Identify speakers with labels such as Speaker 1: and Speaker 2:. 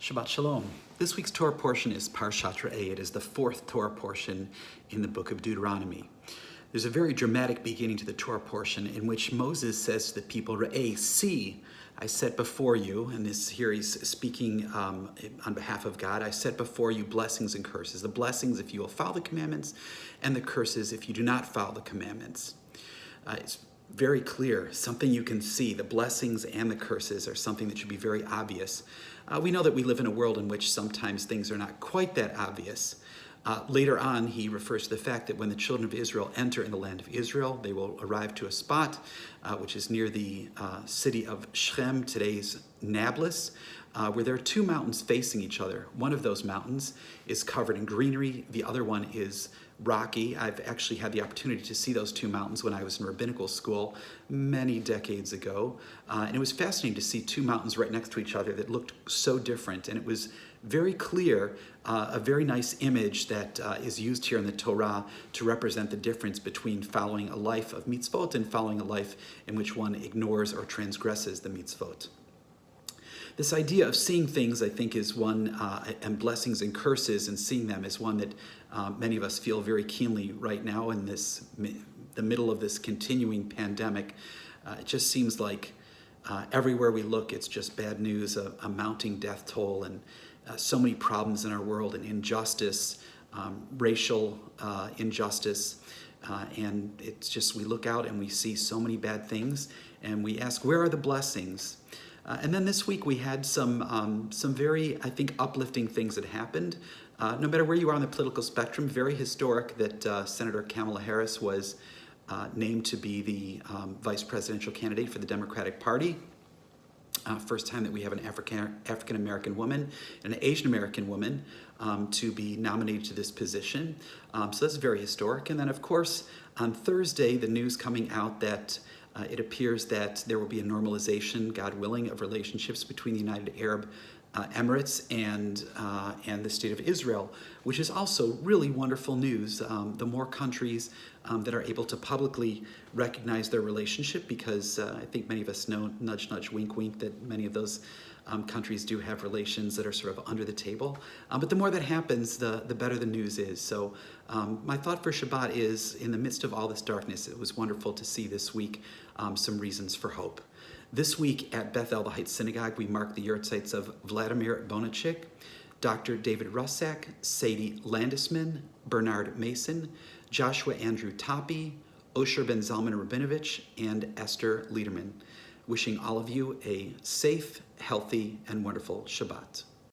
Speaker 1: Shabbat Shalom. This week's Torah portion is Parashat Re'eh. It is the fourth Torah portion in the book of Deuteronomy. There's a very dramatic beginning to the Torah portion in which Moses says to the people, Re'eh, see, I set before you, and here he's speaking on behalf of God, I set before you blessings and curses. The blessings if you will follow the commandments, and the curses if you do not follow the commandments. It's very clear, something you can see. The blessings and the curses are something that should be very obvious. We know that we live in a world in which sometimes things are not quite that obvious. Later on, he refers to the fact that when the children of Israel enter in the land of Israel, they will arrive to a spot which is near the city of Shechem, today's Nablus, where there are two mountains facing each other. One of those mountains is covered in greenery. The other one is rocky. I've actually had the opportunity to see those two mountains when I was in rabbinical school many decades ago. And it was fascinating to see two mountains right next to each other that looked so different. And it was very clear, a very nice image that is used here in the Torah to represent the difference between following a life of mitzvot and following a life in which one ignores or transgresses the mitzvot. This idea of seeing things, I think, is one, and blessings and curses and seeing them is one that many of us feel very keenly right now in the middle of this continuing pandemic. It just seems like everywhere we look, it's just bad news, a mounting death toll, and so many problems in our world, and injustice, racial injustice, and it's just, we look out and we see so many bad things, and we ask, where are the blessings? And then this week we had some very, I think, uplifting things that happened. No matter where you are on the political spectrum, very historic that Senator Kamala Harris was named to be the vice presidential candidate for the Democratic Party. First time that we have an African-American woman and an Asian-American woman to be nominated to this position. So that's very historic. And then, of course, on Thursday, the news coming out that it appears that there will be a normalization, God willing, of relationships between the United Arab Emirates and the State of Israel, which is also really wonderful news. The more countries that are able to publicly recognize their relationship, because I think many of us know, nudge, nudge, wink, wink, that many of those countries do have relations that are sort of under the table. But the more that happens, the better the news is. So my thought for Shabbat is, in the midst of all this darkness, it was wonderful to see this week some reasons for hope. This week at Bethel, the Heights Synagogue, we mark the yahrzeit of Vladimir Bonachik, Dr. David Russak, Sadie Landisman, Bernard Mason, Joshua Andrew Toppy, Osher Ben Zalman Rabinovich, and Esther Liederman. Wishing all of you a safe, healthy, and wonderful Shabbat.